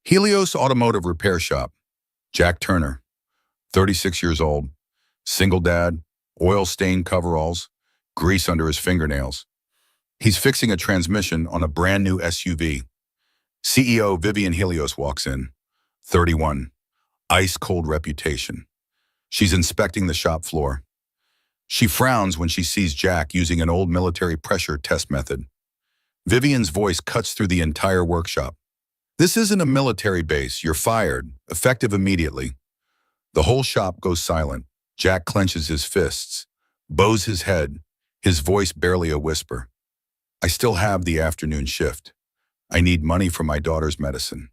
Helios Automotive Repair Shop. Jack Turner, 36 years old, single dad, oil-stained coveralls, grease under his fingernails. He's fixing a transmission on a brand new SUV. CEO Vivian Helios walks in, 31, ice-cold reputation. She's inspecting the shop floor. She frowns when she sees Jack using an old military pressure test method. Vivian's voice cuts through the entire workshop. "This isn't a military base. You're fired, effective immediately." The whole shop goes silent. Jack clenches his fists, bows his head, his voice barely a whisper. "I still have the afternoon shift. I need money for my daughter's medicine."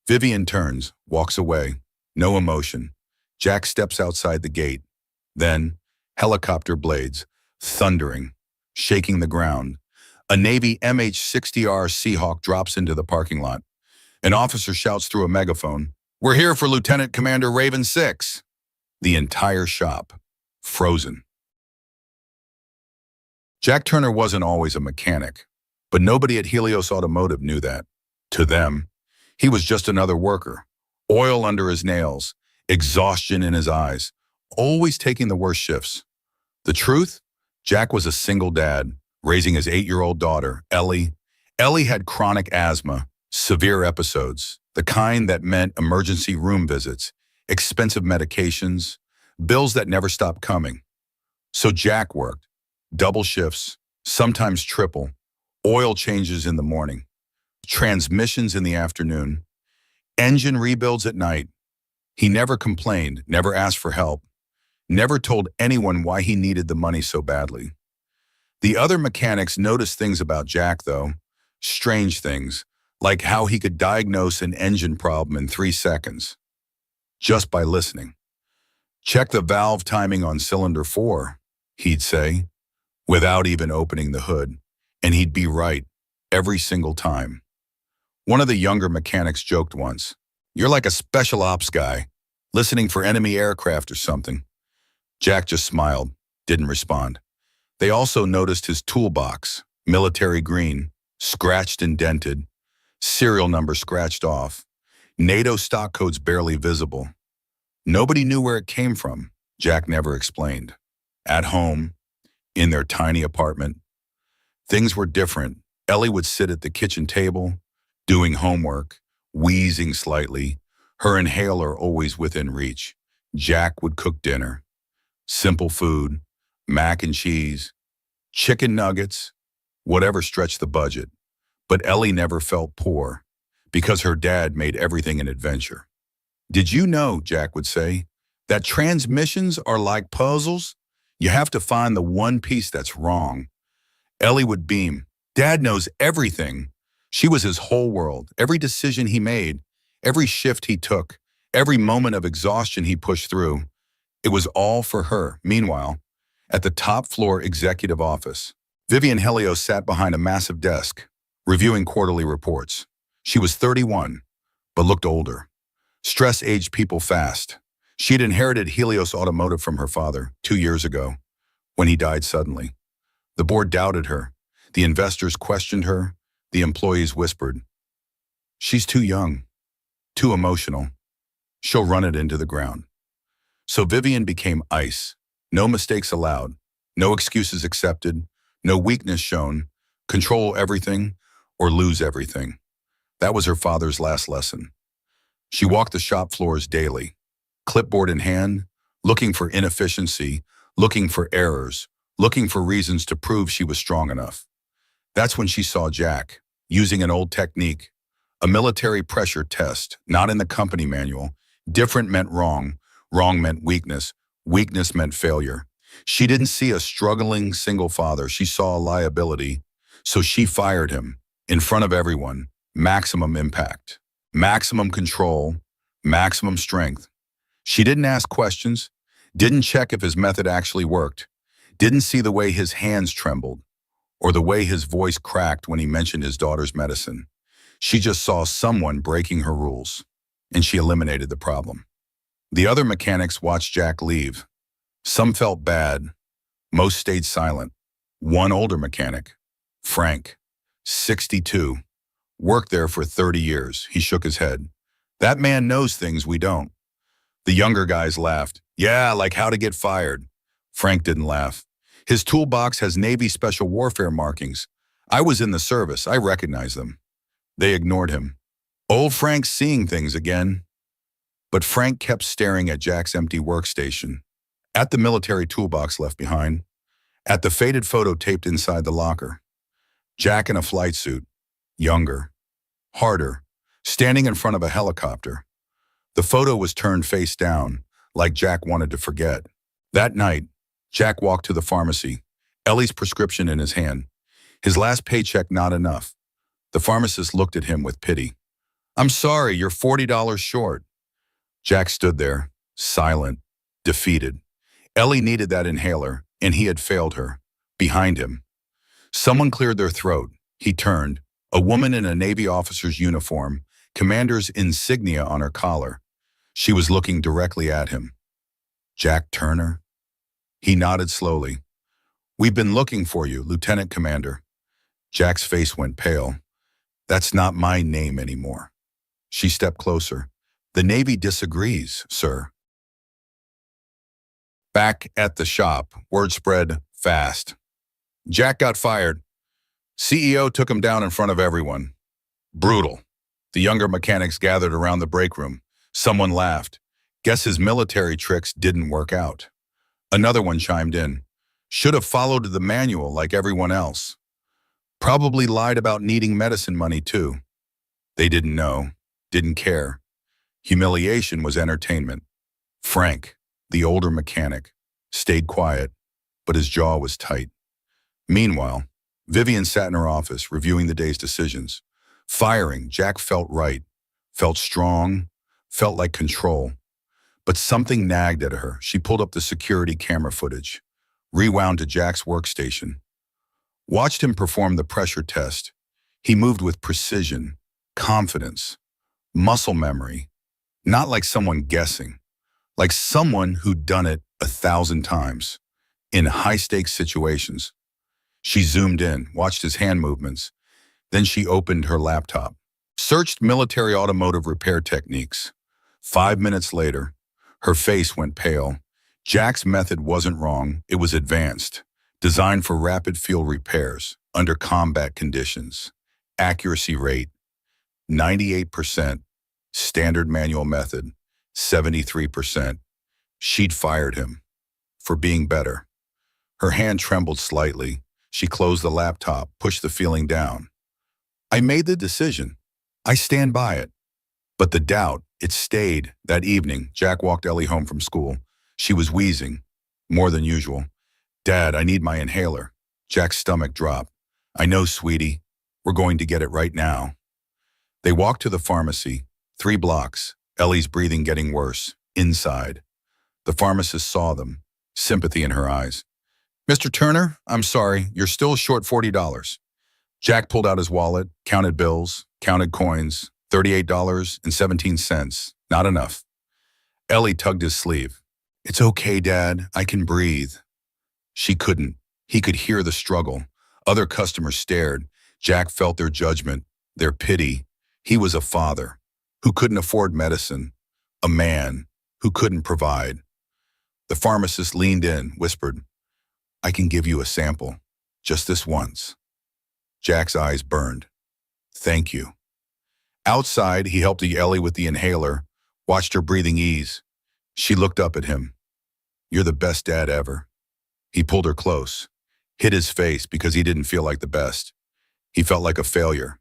Vivian turns, walks away. No emotion. Jack steps outside the gate. Then, helicopter blades, thundering, shaking the ground. A Navy MH-60R Seahawk drops into the parking lot. An officer shouts through a megaphone, "We're here for Lieutenant Commander Raven 6. The entire shop, frozen. Jack Turner wasn't always a mechanic, but nobody at Helios Automotive knew that. To them, he was just another worker, oil under his nails, exhaustion in his eyes, always taking the worst shifts. The truth? Jack was a single dad, raising his 8-year-old daughter, Ellie. Ellie had chronic asthma, severe episodes, the kind that meant emergency room visits, expensive medications, bills that never stopped coming. So Jack worked, double shifts, sometimes triple, oil changes in the morning, transmissions in the afternoon, engine rebuilds at night. He never complained, never asked for help, never told anyone why he needed the money so badly. The other mechanics noticed things about Jack, though, strange things, like how he could diagnose an engine problem in 3 seconds, just by listening. "Check the valve timing on cylinder 4, he'd say, without even opening the hood, and he'd be right every single time. One of the younger mechanics joked once, "You're like a special ops guy, listening for enemy aircraft or something." Jack just smiled, didn't respond. They also noticed his toolbox, military green, scratched and dented, serial number scratched off, NATO stock codes barely visible. Nobody knew where it came from, Jack never explained. At home, in their tiny apartment, things were different. Ellie would sit at the kitchen table, doing homework, wheezing slightly, her inhaler always within reach. Jack would cook dinner. Simple food, mac and cheese, chicken nuggets, whatever stretched the budget. But Ellie never felt poor, because her dad made everything an adventure. "Did you know," Jack would say, "that transmissions are like puzzles? You have to find the one piece that's wrong." Ellie would beam. "Dad knows everything." She was his whole world. Every decision he made, every shift he took, every moment of exhaustion he pushed through, it was all for her. Meanwhile, at the top floor executive office, Vivian Helios sat behind a massive desk, reviewing quarterly reports. She was 31, but looked older. Stress aged people fast. She had inherited Helios Automotive from her father 2 years ago, when he died suddenly. The board doubted her. The investors questioned her. The employees whispered, "She's too young, too emotional. She'll run it into the ground." So Vivian became ice. No mistakes allowed, no excuses accepted, no weakness shown, control everything or lose everything. That was her father's last lesson. She walked the shop floors daily, clipboard in hand, looking for inefficiency, looking for errors, looking for reasons to prove she was strong enough. That's when she saw Jack, using an old technique, a military pressure test, not in the company manual. Different meant wrong, wrong meant weakness, weakness meant failure. She didn't see a struggling single father, she saw a liability, so she fired him, in front of everyone. Maximum impact, maximum control, maximum strength. She didn't ask questions, didn't check if his method actually worked, didn't see the way his hands trembled, or the way his voice cracked when he mentioned his daughter's medicine. She just saw someone breaking her rules, and she eliminated the problem. The other mechanics watched Jack leave. Some felt bad, most stayed silent. One older mechanic, Frank, 62, Worked there for 30 years. He shook his head. That man knows things we don't. The younger guys laughed. Yeah, like how to get fired. Frank didn't laugh. His toolbox has Navy Special Warfare markings. I was in the service. I recognize them. They ignored him. Old Frank's seeing things again. But Frank kept staring at Jack's empty workstation, at the military toolbox left behind, at the faded photo taped inside the locker. Jack in a flight suit, younger, harder, standing in front of a helicopter. The photo was turned face down, like Jack wanted to forget. That night, Jack walked to the pharmacy, Ellie's prescription in his hand. His last paycheck not enough. The pharmacist looked at him with pity. I'm sorry, you're $40 short. Jack stood there, silent, defeated. Ellie needed that inhaler, and he had failed her. Behind him, someone cleared their throat. He turned, a woman in a Navy officer's uniform, commander's insignia on her collar. She was looking directly at him. Jack Turner? He nodded slowly. We've been looking for you, Lieutenant Commander. Jack's face went pale. That's not my name anymore. She stepped closer. The Navy disagrees, sir. Back at the shop, word spread fast. Jack got fired. CEO took him down in front of everyone. Brutal. The younger mechanics gathered around the break room. Someone laughed. Guess his military tricks didn't work out. Another one chimed in. Should have followed the manual like everyone else. Probably lied about needing medicine money too. They didn't know, didn't care. Humiliation was entertainment. Frank, the older mechanic, stayed quiet, but his jaw was tight. Meanwhile, Vivian sat in her office reviewing the day's decisions. Firing, Jack felt right, felt strong, felt like control. But something nagged at her. She pulled up the security camera footage, rewound to Jack's workstation. Watched him perform the pressure test. He moved with precision, confidence, muscle memory, not like someone guessing, like someone who'd done it 1,000 times in high-stakes situations. She zoomed in, watched his hand movements. Then she opened her laptop, searched military automotive repair techniques. 5 minutes later, her face went pale. Jack's method wasn't wrong. It was advanced, designed for rapid field repairs under combat conditions. Accuracy rate, 98%. Standard manual method, 73%. She'd fired him for being better. Her hand trembled slightly. She closed the laptop, pushed the feeling down. I made the decision. I stand by it. But the doubt, it stayed. That evening, Jack walked Ellie home from school. She was wheezing, more than usual. Dad, I need my inhaler. Jack's stomach dropped. I know, sweetie. We're going to get it right now. They walked to the pharmacy, 3 blocks, Ellie's breathing getting worse, inside. The pharmacist saw them, sympathy in her eyes. Mr. Turner, I'm sorry, you're still short $40. Jack pulled out his wallet, counted bills, counted coins, $38.17. Not enough. Ellie tugged his sleeve. It's okay, Dad. I can breathe. She couldn't. He could hear the struggle. Other customers stared. Jack felt their judgment, their pity. He was a father who couldn't afford medicine, a man who couldn't provide. The pharmacist leaned in, whispered, I can give you a sample, just this once. Jack's eyes burned. Thank you. Outside, he helped Ellie with the inhaler, watched her breathing ease. She looked up at him. You're the best dad ever. He pulled her close, hid his face because he didn't feel like the best. He felt like a failure.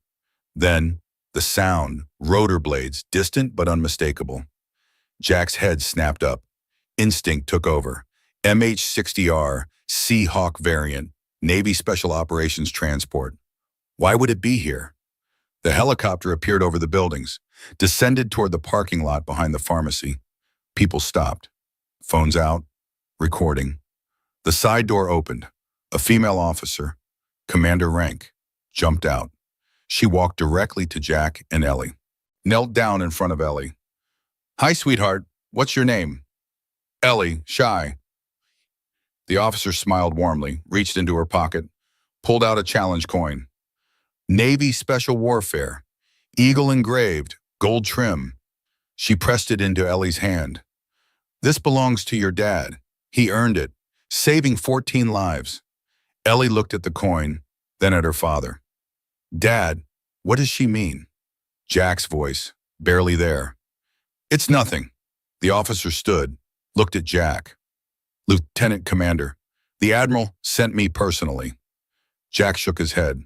Then, the sound, rotor blades, distant but unmistakable. Jack's head snapped up. Instinct took over. MH-60R Seahawk variant, Navy Special Operations Transport. Why would it be here? The helicopter appeared over the buildings, descended toward the parking lot behind the pharmacy. People stopped. Phones out, recording. The side door opened. A female officer, commander rank, jumped out. She walked directly to Jack and Ellie. Knelt down in front of Ellie. Hi, sweetheart. What's your name? Ellie, shy. The officer smiled warmly, reached into her pocket, pulled out a challenge coin. Navy Special Warfare, Eagle engraved, gold trim. She pressed it into Ellie's hand. This belongs to your dad. He earned it, saving 14 lives. Ellie looked at the coin, then at her father. Dad, what does she mean? Jack's voice, barely there. It's nothing. The officer stood, looked at Jack. Lieutenant Commander, the Admiral sent me personally. Jack shook his head.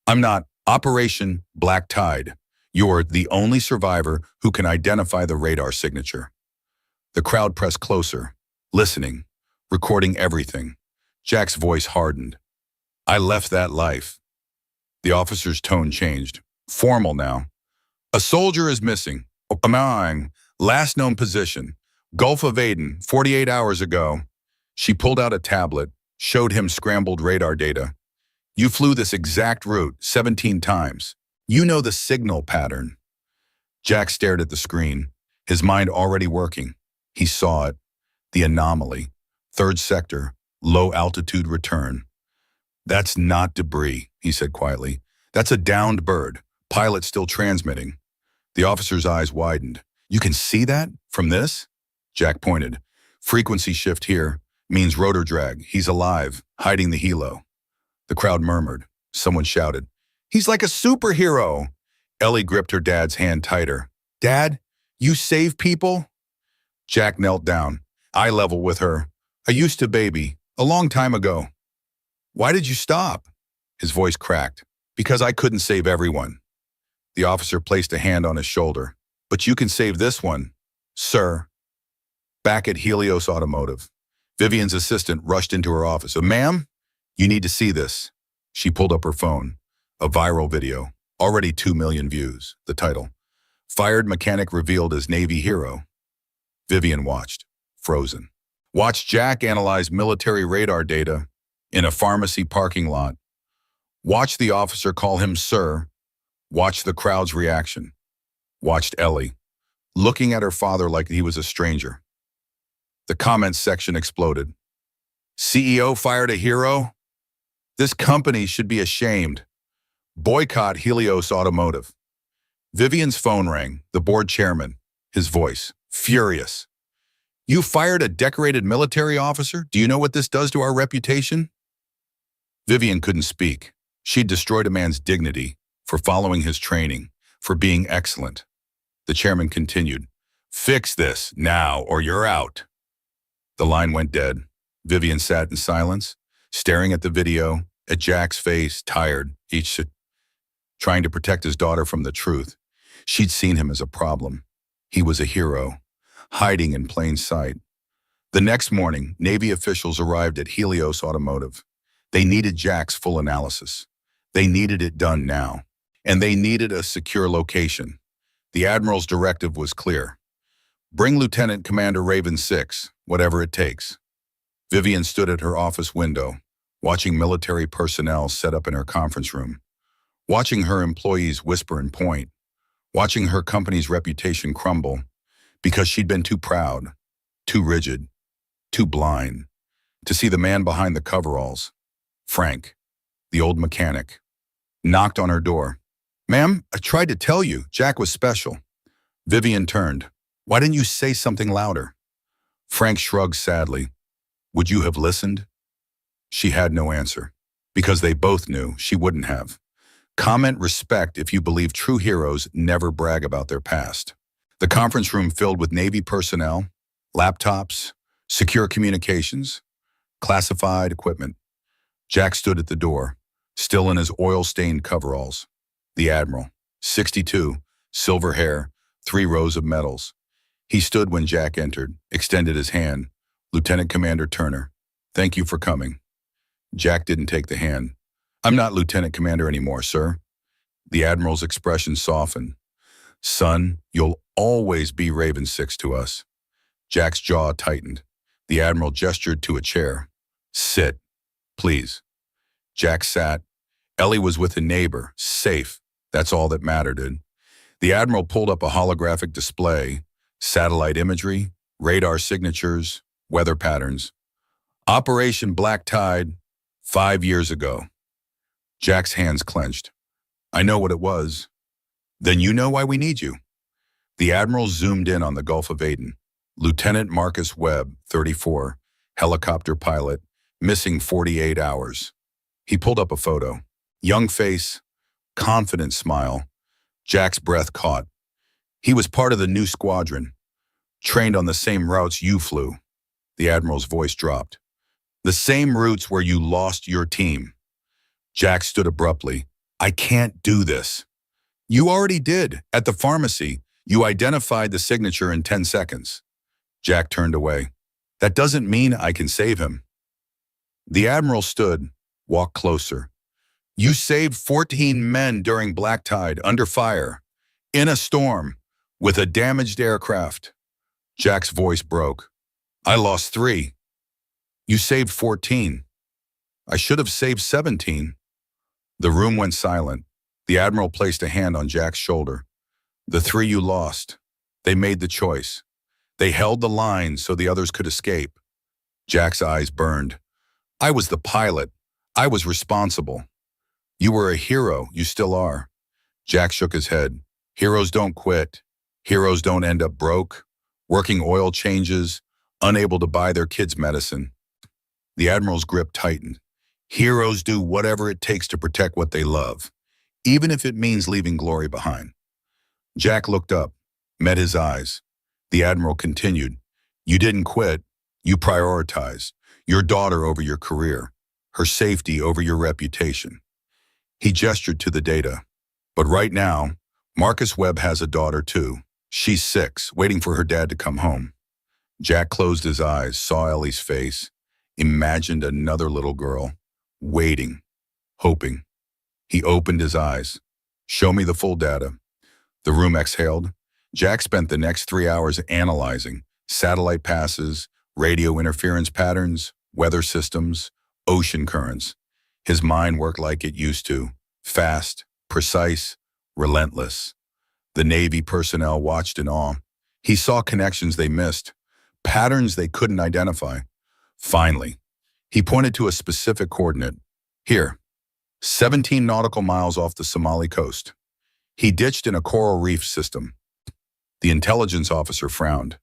I'm not. Operation Black Tide. You're the only survivor who can identify the radar signature. The crowd pressed closer, listening, recording everything. Jack's voice hardened. I left that life. The officer's tone changed, formal now. A soldier is missing. Last known position. Gulf of Aden, 48 hours ago. She pulled out a tablet, showed him scrambled radar data. You flew this exact route 17 times. You know the signal pattern. Jack stared at the screen, his mind already working. He saw it. The anomaly. Third sector, low altitude return. That's not debris, he said quietly. That's a downed bird. Pilot still transmitting. The officer's eyes widened. You can see that from this? Jack pointed. Frequency shift here means rotor drag. He's alive, hiding the helo. The crowd murmured. Someone shouted, He's like a superhero. Ellie gripped her dad's hand tighter. Dad, you save people? Jack knelt down, eye level with her. I used to baby, a long time ago. Why did you stop? His voice cracked. Because I couldn't save everyone. The officer placed a hand on his shoulder. But you can save this one, sir. Back at Helios Automotive, Vivian's assistant rushed into her office. Ma'am, you need to see this. She pulled up her phone. A viral video, already 2 million views. The title, Fired Mechanic Revealed as Navy Hero. Vivian watched, frozen. Watched Jack analyze military radar data in a pharmacy parking lot. Watched the officer call him sir. Watched the crowd's reaction. Watched Ellie, looking at her father like he was a stranger. The comments section exploded. CEO fired a hero? This company should be ashamed. Boycott Helios Automotive. Vivian's phone rang, the board chairman, his voice, furious. You fired a decorated military officer? Do you know what this does to our reputation? Vivian couldn't speak. She'd destroyed a man's dignity for following his training, for being excellent. The chairman continued, Fix this now or you're out. The line went dead. Vivian sat in silence, staring at the video, at Jack's face, tired, each trying to protect his daughter from the truth. She'd seen him as a problem. He was a hero, hiding in plain sight. The next morning, Navy officials arrived at Helios Automotive. They needed Jack's full analysis. They needed it done now. And they needed a secure location. The Admiral's directive was clear. Bring Lieutenant Commander Raven 6, whatever it takes. Vivian stood at her office window, watching military personnel set up in her conference room, watching her employees whisper and point, watching her company's reputation crumble because she'd been too proud, too rigid, too blind to see the man behind the coveralls, Frank, the old mechanic, knocked on her door. Ma'am, I tried to tell you, Jack was special. Vivian turned. Why didn't you say something louder? Frank shrugged sadly. Would you have listened? She had no answer, because they both knew she wouldn't have. Comment respect if you believe true heroes never brag about their past. The conference room filled with Navy personnel, laptops, secure communications, classified equipment. Jack stood at the door, still in his oil-stained coveralls. The Admiral, 62, silver hair, 3 rows of medals. He stood when Jack entered, extended his hand. Lieutenant Commander Turner, thank you for coming. Jack didn't take the hand. I'm not Lieutenant Commander anymore, sir. The Admiral's expression softened. Son, you'll always be Raven 6 to us. Jack's jaw tightened. The Admiral gestured to a chair. Sit, please. Jack sat. Ellie was with a neighbor, safe. That's all that mattered. The Admiral pulled up a holographic display, satellite imagery, radar signatures, weather patterns. Operation Black Tide, 5 years ago. Jack's hands clenched. I know what it was. Then you know why we need you. The Admiral zoomed in on the Gulf of Aden. Lieutenant Marcus Webb, 34, helicopter pilot, missing 48 hours. He pulled up a photo. Young face, confident smile. Jack's breath caught. He was part of the new squadron, trained on the same routes you flew. The Admiral's voice dropped. The same routes where you lost your team. Jack stood abruptly. I can't do this. You already did. At the pharmacy, you identified the signature in 10 seconds. Jack turned away. That doesn't mean I can save him. The Admiral stood, walked closer. You saved 14 men during black tide, under fire, in a storm, with a damaged aircraft. Jack's voice broke. I lost 3. You saved 14. I should have saved 17. The room went silent. The Admiral placed a hand on Jack's shoulder. The 3 you lost. They made the choice. They held the line so the others could escape. Jack's eyes burned. I was the pilot. I was responsible. You were a hero. You still are. Jack shook his head. Heroes don't quit. Heroes don't end up broke, working oil changes, unable to buy their kids' medicine. The Admiral's grip tightened. Heroes do whatever it takes to protect what they love, even if it means leaving glory behind. Jack looked up, met his eyes. The Admiral continued. You didn't quit. You prioritized. Your daughter over your career, her safety over your reputation. He gestured to the data. But right now, Marcus Webb has a daughter too. She's 6, waiting for her dad to come home. Jack closed his eyes, saw Ellie's face, imagined another little girl, waiting, hoping. He opened his eyes. Show me the full data. The room exhaled. Jack spent the next 3 hours analyzing satellite passes, radio interference patterns, weather systems, ocean currents. His mind worked like it used to, fast, precise, relentless. The Navy personnel watched in awe. He saw connections they missed, patterns they couldn't identify. Finally, he pointed to a specific coordinate. Here, 17 nautical miles off the Somali coast. He ditched in a coral reef system. The intelligence officer frowned.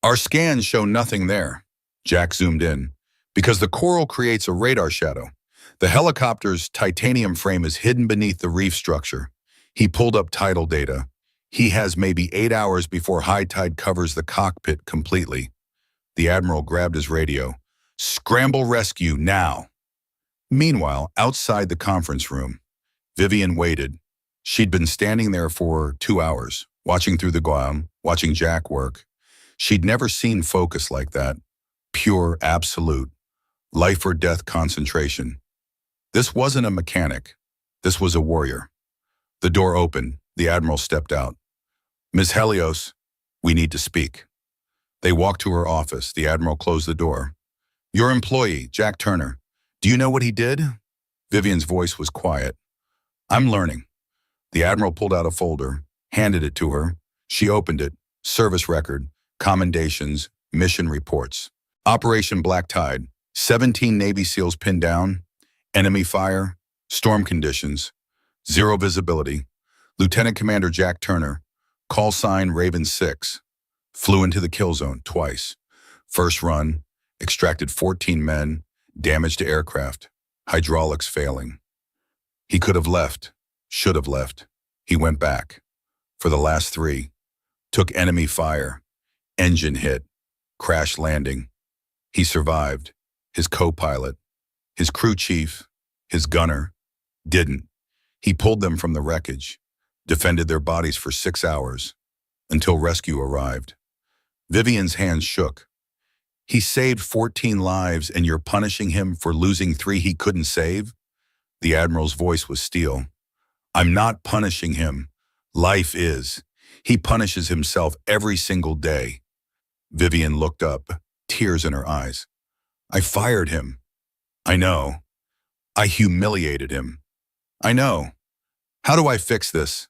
Our scans show nothing there. Jack zoomed in. Because the coral creates a radar shadow. The helicopter's titanium frame is hidden beneath the reef structure. He pulled up tidal data. He has maybe 8 hours before high tide covers the cockpit completely. The Admiral grabbed his radio. Scramble rescue now. Meanwhile, outside the conference room, Vivian waited. She'd been standing there for 2 hours, watching through the guam, watching Jack work. She'd never seen focus like that. Pure, absolute, life or death concentration. This wasn't a mechanic. This was a warrior. The door opened. The Admiral stepped out. Ms. Helios, we need to speak. They walked to her office. The Admiral closed the door. Your employee, Jack Turner. Do you know what he did? Vivian's voice was quiet. I'm learning. The Admiral pulled out a folder, handed it to her. She opened it. Service record, commendations, mission reports. Operation Black Tide. 17 Navy SEALs pinned down. Enemy fire. Storm conditions. Zero visibility. Lieutenant Commander Jack Turner. Call sign Raven 6. Flew into the kill zone twice. First run. Extracted 14 men. Damage to aircraft. Hydraulics failing. He could have left. Should have left. He went back. For the last 3. Took enemy fire. Engine hit. Crash landing. He survived. His co-pilot. His crew chief. His gunner. Didn't. He pulled them from the wreckage. Defended their bodies for 6 hours. Until rescue arrived. Vivian's hands shook. He saved 14 lives and you're punishing him for losing 3 he couldn't save? The Admiral's voice was steel. I'm not punishing him. Life is. He punishes himself every single day. Vivian looked up, tears in her eyes. I fired him. I know. I humiliated him. I know. How do I fix this?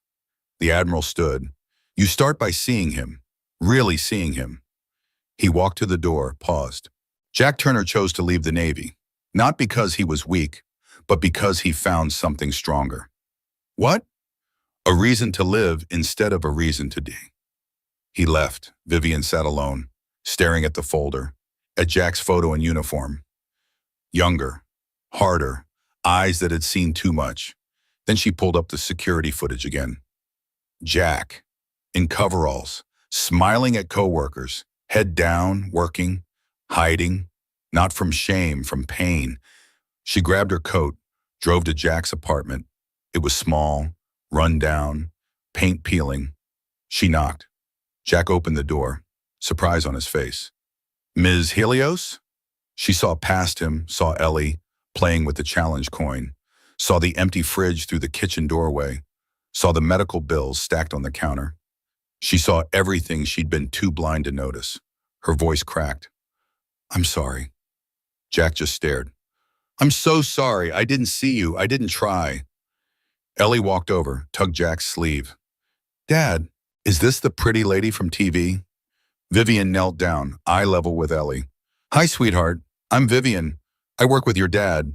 The Admiral stood. You start by seeing him. Really seeing him. He walked to the door, paused. Jack Turner chose to leave the Navy, not because he was weak, but because he found something stronger. What? A reason to live instead of a reason to die. He left. Vivian sat alone, staring at the folder, at Jack's photo in uniform. Younger, harder, eyes that had seen too much. Then she pulled up the security footage again. Jack, in coveralls, smiling at coworkers, head down, working, hiding, not from shame, from pain. She grabbed her coat, drove to Jack's apartment. It was small, run down, paint peeling. She knocked. Jack opened the door, surprise on his face. Ms. Helios? She saw past him, saw Ellie playing with the challenge coin, saw the empty fridge through the kitchen doorway, saw the medical bills stacked on the counter. She saw everything she'd been too blind to notice. Her voice cracked. I'm sorry. Jack just stared. I'm so sorry. I didn't see you. I didn't try. Ellie walked over, tugged Jack's sleeve. Dad, is this the pretty lady from TV? Vivian knelt down, eye level with Ellie. Hi, sweetheart. I'm Vivian. I work with your dad.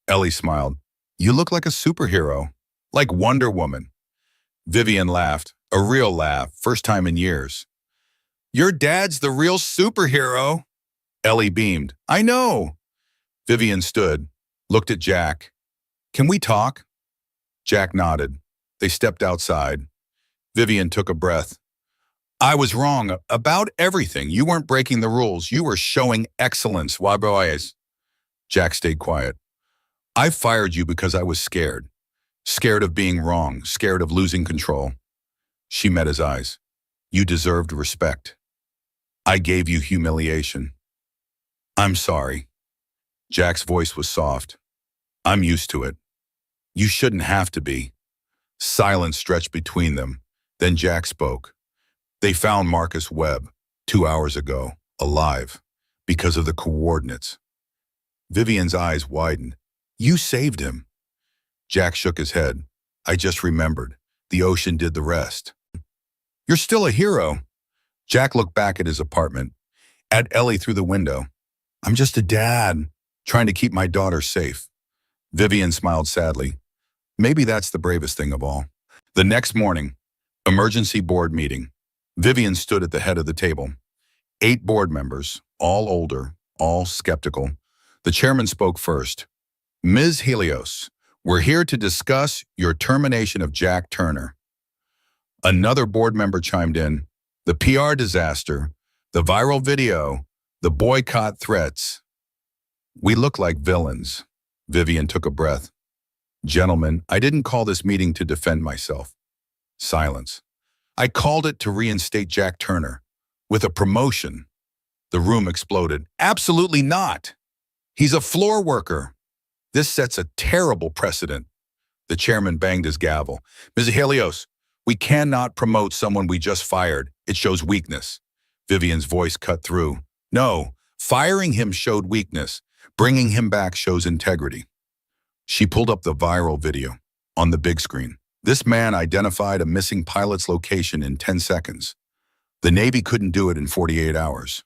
Ellie smiled. You look like a superhero, like Wonder Woman. Vivian laughed, a real laugh, first time in years. Your dad's the real superhero. Ellie beamed. I know. Vivian stood, looked at Jack. Can we talk? Jack nodded. They stepped outside. Vivian took a breath. I was wrong about everything. You weren't breaking the rules. You were showing excellence. Why, boys? Jack stayed quiet. I fired you because I was scared. Scared of being wrong, scared of losing control. She met his eyes. You deserved respect. I gave you humiliation. I'm sorry. Jack's voice was soft. I'm used to it. You shouldn't have to be. Silence stretched between them. Then Jack spoke. They found Marcus Webb 2 hours ago, alive, because of the coordinates. Vivian's eyes widened. You saved him. Jack shook his head. I just remembered. The ocean did the rest. You're still a hero. Jack looked back at his apartment, at Ellie through the window. I'm just a dad, trying to keep my daughter safe. Vivian smiled sadly. Maybe that's the bravest thing of all. The next morning, emergency board meeting. Vivian stood at the head of the table. 8 board members, all older, all skeptical. The chairman spoke first. Ms. Helios, we're here to discuss your termination of Jack Turner. Another board member chimed in. The PR disaster, the viral video, the boycott threats. We look like villains. Vivian took a breath. Gentlemen, I didn't call this meeting to defend myself. Silence. I called it to reinstate Jack Turner with a promotion. The room exploded. Absolutely not. He's a floor worker. This sets a terrible precedent. The chairman banged his gavel. Ms. Helios, we cannot promote someone we just fired. It shows weakness. Vivian's voice cut through. No, firing him showed weakness. Bringing him back shows integrity. She pulled up the viral video on the big screen. This man identified a missing pilot's location in 10 seconds. The Navy couldn't do it in 48 hours.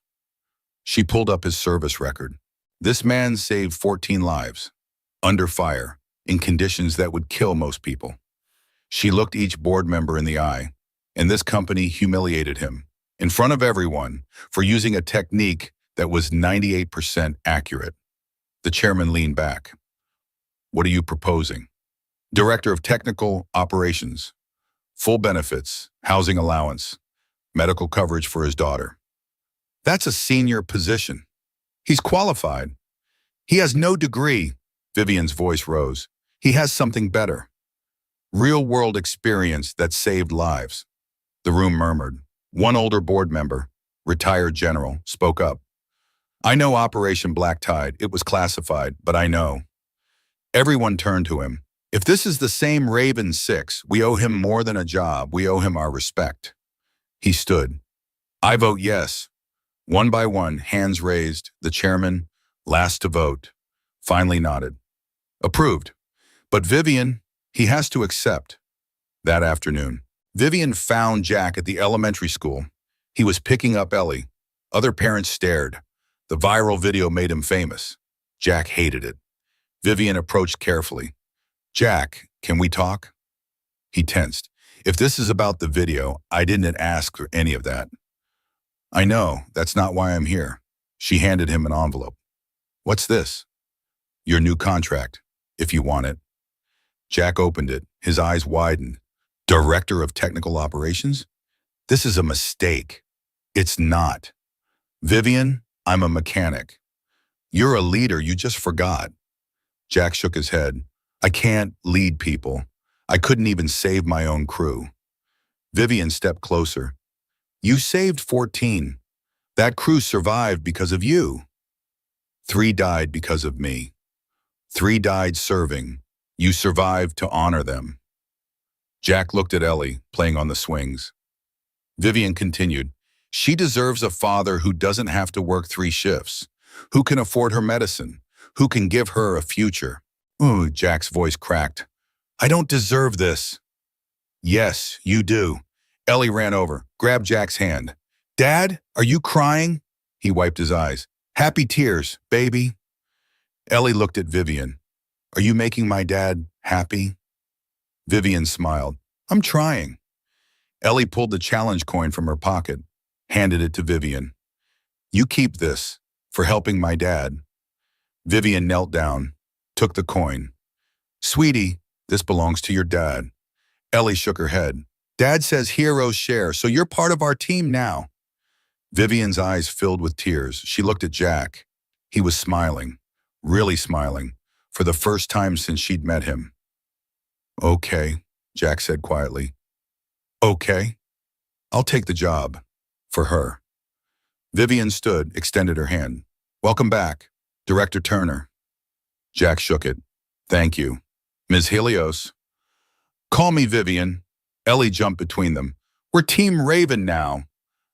She pulled up his service record. This man saved 14 lives, under fire, in conditions that would kill most people. She looked each board member in the eye, and this company humiliated him, in front of everyone, for using a technique that was 98% accurate. The chairman leaned back. What are you proposing? Director of Technical Operations, full benefits, housing allowance, medical coverage for his daughter. That's a senior position. He's qualified. He has no degree. Vivian's voice rose. He has something better. Real-world experience that saved lives. The room murmured. One older board member, retired general, spoke up. I know Operation Black Tide. It was classified, but I know. Everyone turned to him. If this is the same Raven 6, we owe him more than a job. We owe him our respect. He stood. I vote yes. One by one, hands raised. The chairman, last to vote, finally nodded. Approved. But Vivian, he has to accept. That afternoon, Vivian found Jack at the elementary school. He was picking up Ellie. Other parents stared. The viral video made him famous. Jack hated it. Vivian approached carefully. Jack, can we talk? He tensed. If this is about the video, I didn't ask for any of that. I know, that's not why I'm here. She handed him an envelope. What's this? Your new contract, if you want it. Jack opened it, his eyes widened. Director of Technical Operations? This is a mistake. It's not. Vivian, I'm a mechanic. You're a leader, you just forgot. Jack shook his head. I can't lead people. I couldn't even save my own crew. Vivian stepped closer. You saved 14. That crew survived because of you. 3 died because of me. 3 died serving. You survived to honor them. Jack looked at Ellie, playing on the swings. Vivian continued, she deserves a father who doesn't have to work 3 shifts, who can afford her medicine, who can give her a future. Ooh, Jack's voice cracked. I don't deserve this. Yes, you do. Ellie ran over, grabbed Jack's hand. Dad, are you crying? He wiped his eyes. Happy tears, baby. Ellie looked at Vivian. Are you making my dad happy? Vivian smiled. I'm trying. Ellie pulled the challenge coin from her pocket, handed it to Vivian. You keep this for helping my dad. Vivian knelt down, took the coin. Sweetie, this belongs to your dad. Ellie shook her head. Dad says heroes share, so you're part of our team now. Vivian's eyes filled with tears. She looked at Jack. He was smiling, really smiling, for the first time since she'd met him. Okay, Jack said quietly. Okay, I'll take the job. For her. Vivian stood, extended her hand. Welcome back, Director Turner. Jack shook it. Thank you. Ms. Helios. Call me Vivian. Ellie jumped between them. We're Team Raven now.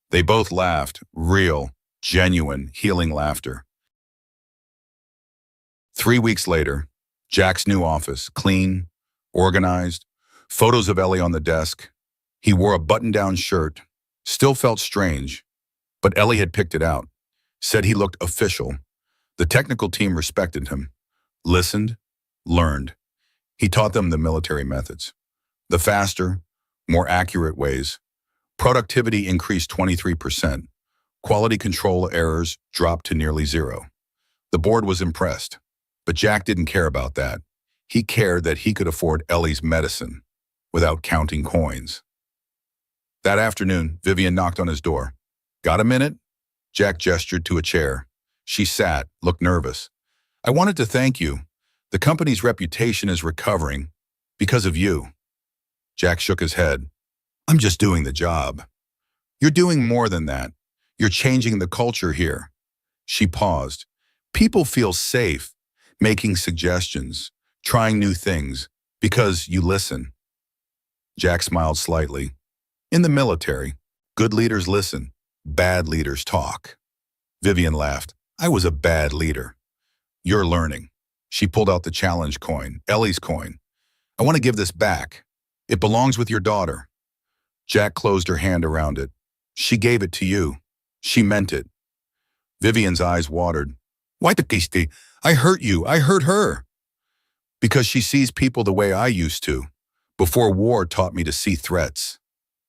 They both laughed, real, genuine, healing laughter. 3 weeks later, Jack's new office, clean, organized, photos of Ellie on the desk. He wore a button-down shirt, still felt strange, but Ellie had picked it out, said he looked official. The technical team respected him, listened, learned. He taught them the military methods, the faster, more accurate ways. Productivity increased 23%. Quality control errors dropped to nearly 0. The board was impressed, but Jack didn't care about that. He cared that he could afford Ellie's medicine without counting coins. That afternoon, Vivian knocked on his door. Got a minute? Jack gestured to a chair. She sat, looked nervous. I wanted to thank you. The company's reputation is recovering because of you. Jack shook his head. I'm just doing the job. You're doing more than that. You're changing the culture here. She paused. People feel safe, making suggestions, trying new things, because you listen. Jack smiled slightly. In the military, good leaders listen, bad leaders talk. Vivian laughed. I was a bad leader. You're learning. She pulled out the challenge coin, Ellie's coin. I want to give this back. It belongs with your daughter. Jack closed her hand around it. She gave it to you. She meant it. Vivian's eyes watered. Why the kisti? I hurt you. I hurt her. Because she sees people the way I used to, before war taught me to see threats.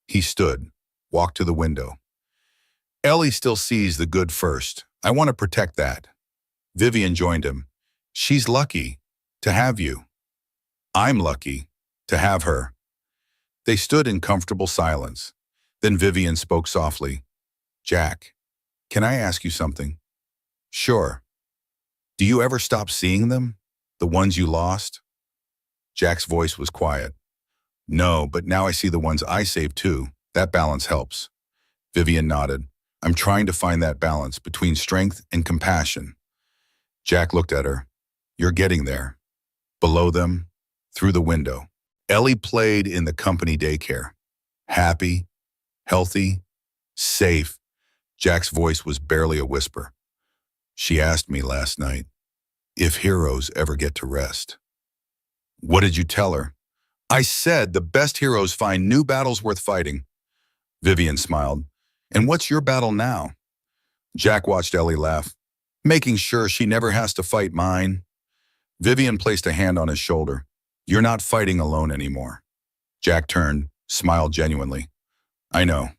He stood, walked to the window. Ellie still sees the good first. I want to protect that. Vivian joined him. She's lucky to have you. I'm lucky to have her. They stood in comfortable silence. Then Vivian spoke softly. Jack, can I ask you something? Sure. Do you ever stop seeing them? The ones you lost? Jack's voice was quiet. No, but now I see the ones I saved too. That balance helps. Vivian nodded. I'm trying to find that balance between strength and compassion. Jack looked at her. You're getting there. Below them, through the window. Ellie played in the company daycare. Happy, healthy, safe. Jack's voice was barely a whisper. She asked me last night if heroes ever get to rest. What did you tell her? I said the best heroes find new battles worth fighting. Vivian smiled. And what's your battle now? Jack watched Ellie laugh, making sure she never has to fight mine. Vivian placed a hand on his shoulder. You're not fighting alone anymore. Jack turned, smiled genuinely. I know.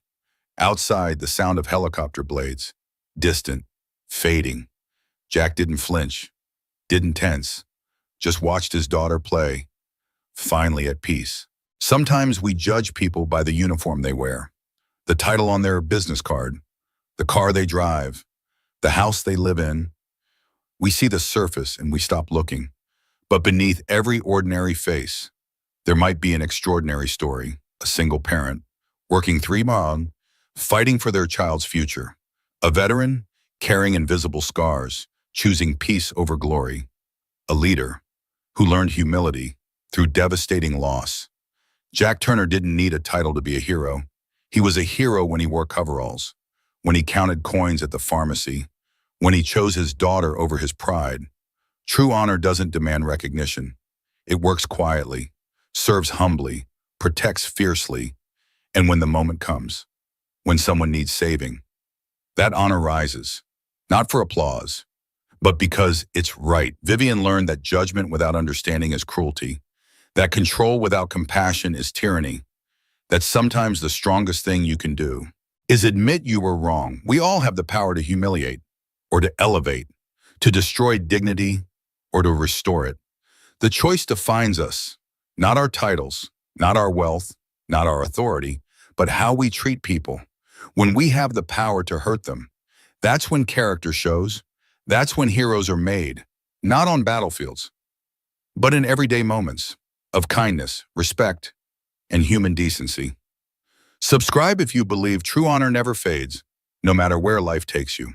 Outside, the sound of helicopter blades. Distant. Fading. Jack didn't flinch. Didn't tense. Just watched his daughter play. Finally at peace. Sometimes we judge people by the uniform they wear, the title on their business card, the car they drive, the house they live in. We see the surface and we stop looking. But beneath every ordinary face, there might be an extraordinary story, a single parent, working 3 miles, fighting for their child's future, a veteran carrying invisible scars, choosing peace over glory, a leader who learned humility through devastating loss. Jack Turner didn't need a title to be a hero. He was a hero when he wore coveralls, when he counted coins at the pharmacy, when he chose his daughter over his pride. True honor doesn't demand recognition. It works quietly, serves humbly, protects fiercely, and when the moment comes, when someone needs saving, that honor rises, not for applause, but because it's right. Vivian learned that judgment without understanding is cruelty, that control without compassion is tyranny, that sometimes the strongest thing you can do is admit you were wrong. We all have the power to humiliate or to elevate, to destroy dignity or to restore it. The choice defines us, not our titles, not our wealth, not our authority, but how we treat people. When we have the power to hurt them, that's when character shows. That's when heroes are made, not on battlefields, but in everyday moments of kindness, respect, and human decency. Subscribe if you believe true honor never fades, no matter where life takes you.